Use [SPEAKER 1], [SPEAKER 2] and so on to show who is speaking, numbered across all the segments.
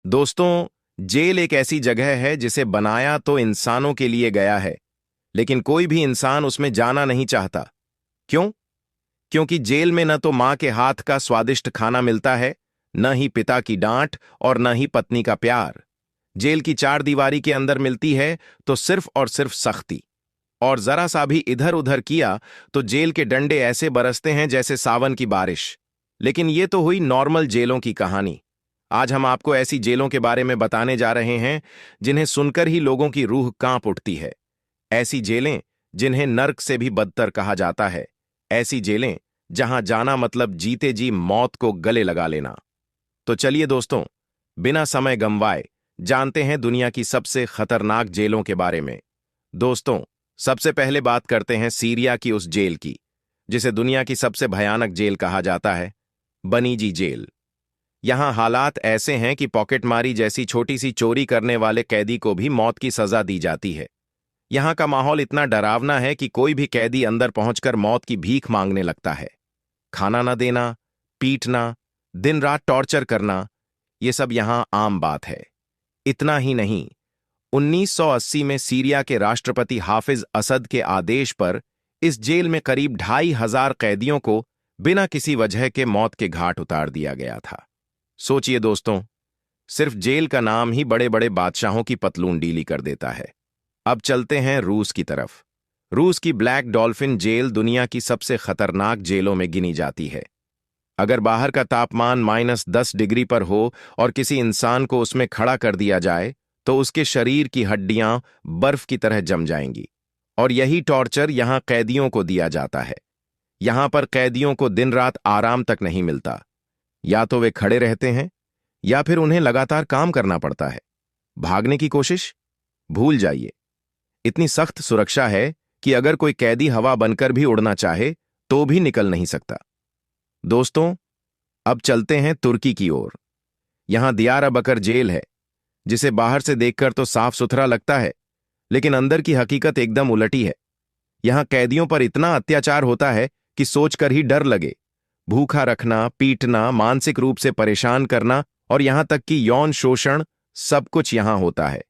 [SPEAKER 1] दोस्तों, जेल एक ऐसी जगह है जिसे बनाया तो इंसानों के लिए गया है, लेकिन कोई भी इंसान उसमें जाना नहीं चाहता। क्यों? क्योंकि जेल में न तो मां के हाथ का स्वादिष्ट खाना मिलता है, न ही पिता की डांट और न ही पत्नी का प्यार। जेल की चार दीवारी के अंदर मिलती है तो सिर्फ और सिर्फ सख्ती। और जरा सा भी इधर उधर किया तो जेल के डंडे ऐसे बरसते हैं जैसे सावन की बारिश। लेकिन ये तो हुई नॉर्मल जेलों की कहानी। आज हम आपको ऐसी जेलों के बारे में बताने जा रहे हैं जिन्हें सुनकर ही लोगों की रूह कांप उठती है। ऐसी जेलें जिन्हें नर्क से भी बदतर कहा जाता है। ऐसी जेलें जहां जाना मतलब जीते जी मौत को गले लगा लेना। तो चलिए दोस्तों, बिना समय गंवाए जानते हैं दुनिया की सबसे खतरनाक जेलों के बारे में। दोस्तों, सबसे पहले बात करते हैं सीरिया की उस जेल की जिसे दुनिया की सबसे भयानक जेल कहा जाता है, बनीजी जेल। यहां हालात ऐसे हैं कि पॉकेटमारी जैसी छोटी सी चोरी करने वाले कैदी को भी मौत की सजा दी जाती है। यहां का माहौल इतना डरावना है कि कोई भी कैदी अंदर पहुंचकर मौत की भीख मांगने लगता है। खाना न देना, पीटना, दिन रात टॉर्चर करना, ये सब यहां आम बात है। इतना ही नहीं, 1980 में सीरिया के राष्ट्रपति हाफिज असद के आदेश पर इस जेल में करीब 2,500 कैदियों को बिना किसी वजह के मौत के घाट उतार दिया गया था। सोचिए दोस्तों, सिर्फ जेल का नाम ही बड़े बड़े बादशाहों की पतलून डीली कर देता है। अब चलते हैं रूस की तरफ। रूस की ब्लैक डॉल्फिन जेल दुनिया की सबसे खतरनाक जेलों में गिनी जाती है। अगर बाहर का तापमान -10 डिग्री पर हो और किसी इंसान को उसमें खड़ा कर दिया जाए तो उसके शरीर की हड्डियां बर्फ की तरह जम जाएंगी। और यही टॉर्चर यहां कैदियों को दिया जाता है। यहां पर कैदियों को दिन रात आराम तक नहीं मिलता। या तो वे खड़े रहते हैं या फिर उन्हें लगातार काम करना पड़ता है। भागने की कोशिश भूल जाइए। इतनी सख्त सुरक्षा है कि अगर कोई कैदी हवा बनकर भी उड़ना चाहे तो भी निकल नहीं सकता। दोस्तों, अब चलते हैं तुर्की की ओर। यहां दियारबकर जेल है जिसे बाहर से देखकर तो साफ सुथरा लगता है, लेकिन अंदर की हकीकत एकदम उलटी है। यहां कैदियों पर इतना अत्याचार होता है कि सोचकर ही डर लगे। भूखा रखना, पीटना, मानसिक रूप से परेशान करना और यहां तक कि यौन शोषण, सब कुछ यहां होता है।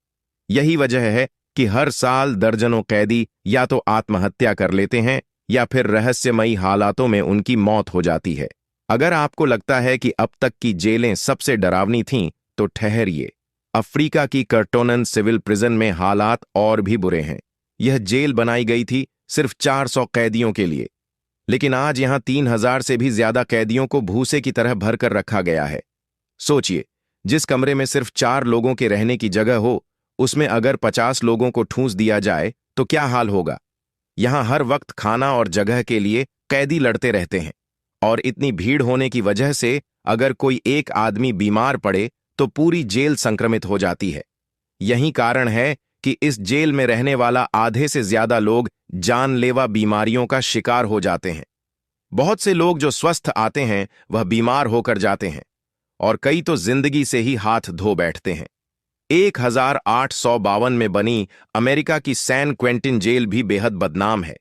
[SPEAKER 1] यही वजह है कि हर साल दर्जनों कैदी या तो आत्महत्या कर लेते हैं या फिर रहस्यमयी हालातों में उनकी मौत हो जाती है। अगर आपको लगता है कि अब तक की जेलें सबसे डरावनी थीं, तो ठहरिए। अफ्रीका की कर्टोनन सिविल प्रिजन में हालात और भी बुरे हैं। यह जेल बनाई गई थी सिर्फ 400 कैदियों के लिए, लेकिन आज यहां 3,000 से भी ज्यादा कैदियों को भूसे की तरह भरकर रखा गया है। सोचिए, जिस कमरे में सिर्फ 4 लोगों के रहने की जगह हो, उसमें अगर 50 लोगों को ठूंस दिया जाए तो क्या हाल होगा। यहां हर वक्त खाना और जगह के लिए कैदी लड़ते रहते हैं। और इतनी भीड़ होने की वजह से अगर कोई एक आदमी बीमार पड़े तो पूरी जेल संक्रमित हो जाती है। यही कारण है कि इस जेल में रहने वाला आधे से ज्यादा लोग जानलेवा बीमारियों का शिकार हो जाते हैं। बहुत से लोग जो स्वस्थ आते हैं वह बीमार होकर जाते हैं, और कई तो जिंदगी से ही हाथ धो बैठते हैं। 1852 में बनी अमेरिका की सैन क्वेंटिन जेल भी बेहद बदनाम है।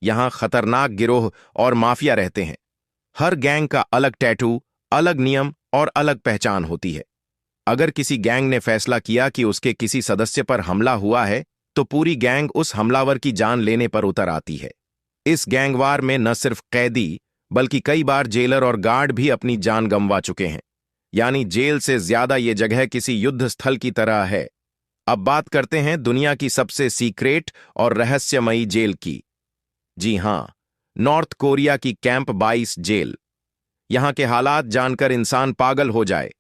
[SPEAKER 1] यहां खतरनाक गिरोह और माफिया रहते हैं। हर गैंग का अलग टैटू, अलग नियम और अलग पहचान होती है। अगर किसी गैंग ने फैसला किया कि उसके किसी सदस्य पर हमला हुआ है तो पूरी गैंग उस हमलावर की जान लेने पर उतर आती है। इस गैंगवार में न सिर्फ कैदी बल्कि कई बार जेलर और गार्ड भी अपनी जान गंवा चुके हैं। यानी जेल से ज्यादा ये जगह किसी युद्ध स्थल की तरह है। अब बात करते हैं दुनिया की सबसे सीक्रेट और रहस्यमयी जेल की। जी हां, नॉर्थ कोरिया की कैंप 22 जेल। यहां के हालात जानकर इंसान पागल हो जाए।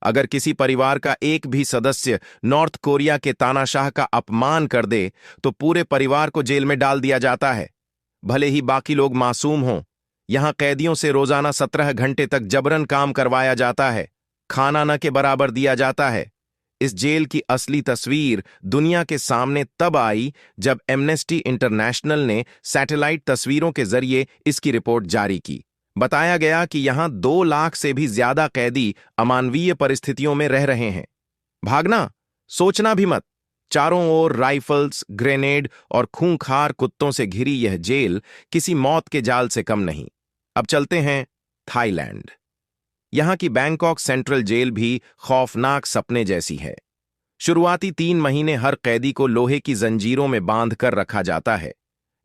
[SPEAKER 1] अगर किसी परिवार का एक भी सदस्य नॉर्थ कोरिया के तानाशाह का अपमान कर दे तो पूरे परिवार को जेल में डाल दिया जाता है, भले ही बाकी लोग मासूम हों। यहां कैदियों से रोजाना 17 घंटे तक जबरन काम करवाया जाता है। खाना न के बराबर दिया जाता है। इस जेल की असली तस्वीर दुनिया के सामने तब आई जब एमनेस्टी इंटरनेशनल ने सैटेलाइट तस्वीरों के जरिए इसकी रिपोर्ट जारी की। बताया गया कि यहां 2 लाख से भी ज्यादा कैदी अमानवीय परिस्थितियों में रह रहे हैं। भागना, सोचना भी मत। चारों ओर राइफल्स, ग्रेनेड और खूंखार कुत्तों से घिरी यह जेल किसी मौत के जाल से कम नहीं। अब चलते हैं थाईलैंड। यहाँ की बैंकॉक सेंट्रल जेल भी खौफनाक सपने जैसी है। शुरुआती 3 महीने हर कैदी को लोहे की जंजीरों में बांध कर रखा जाता है।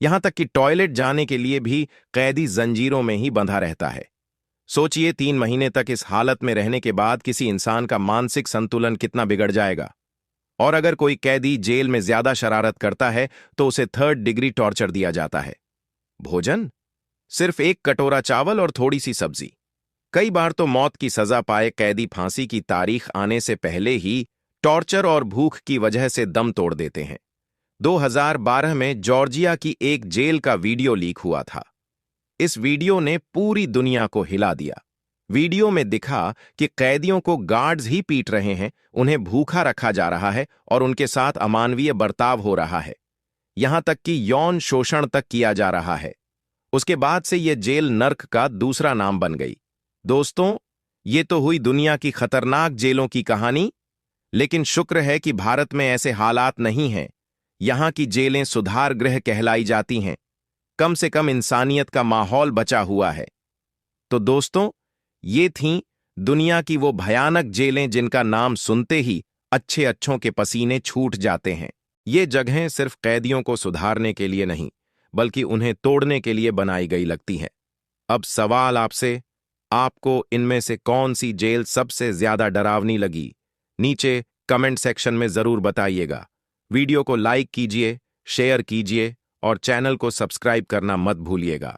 [SPEAKER 1] यहां तक कि टॉयलेट जाने के लिए भी कैदी जंजीरों में ही बंधा रहता है। सोचिए 3 महीने तक इस हालत में रहने के बाद किसी इंसान का मानसिक संतुलन कितना बिगड़ जाएगा। और अगर कोई कैदी जेल में ज्यादा शरारत करता है तो उसे 3rd डिग्री टॉर्चर दिया जाता है। भोजन सिर्फ एक कटोरा चावल और थोड़ी सी सब्जी। कई बार तो मौत की सजा पाए कैदी फांसी की तारीख आने से पहले ही टॉर्चर और भूख की वजह से दम तोड़ देते हैं। 2012 में जॉर्जिया की एक जेल का वीडियो लीक हुआ था। इस वीडियो ने पूरी दुनिया को हिला दिया। वीडियो में दिखा कि कैदियों को गार्ड्स ही पीट रहे हैं, उन्हें भूखा रखा जा रहा है और उनके साथ अमानवीय बर्ताव हो रहा है। यहां तक कि यौन शोषण तक किया जा रहा है। उसके बाद से यह जेल नर्क का दूसरा नाम बन गई। दोस्तों, ये तो हुई दुनिया की खतरनाक जेलों की कहानी, लेकिन शुक्र है कि भारत में ऐसे हालात नहीं हैं। यहां की जेलें सुधार गृह कहलाई जाती हैं। कम से कम इंसानियत का माहौल बचा हुआ है। तो दोस्तों, ये थीं दुनिया की वो भयानक जेलें जिनका नाम सुनते ही अच्छे अच्छों के पसीने छूट जाते हैं। ये जगहें सिर्फ कैदियों को सुधारने के लिए नहीं, बल्कि उन्हें तोड़ने के लिए बनाई गई लगती हैं। अब सवाल आपसे, आपको इनमें से कौन सी जेल सबसे ज्यादा डरावनी लगी? नीचे कमेंट सेक्शन में जरूर बताइएगा। वीडियो को लाइक कीजिए, शेयर कीजिए और चैनल को सब्सक्राइब करना मत भूलिएगा।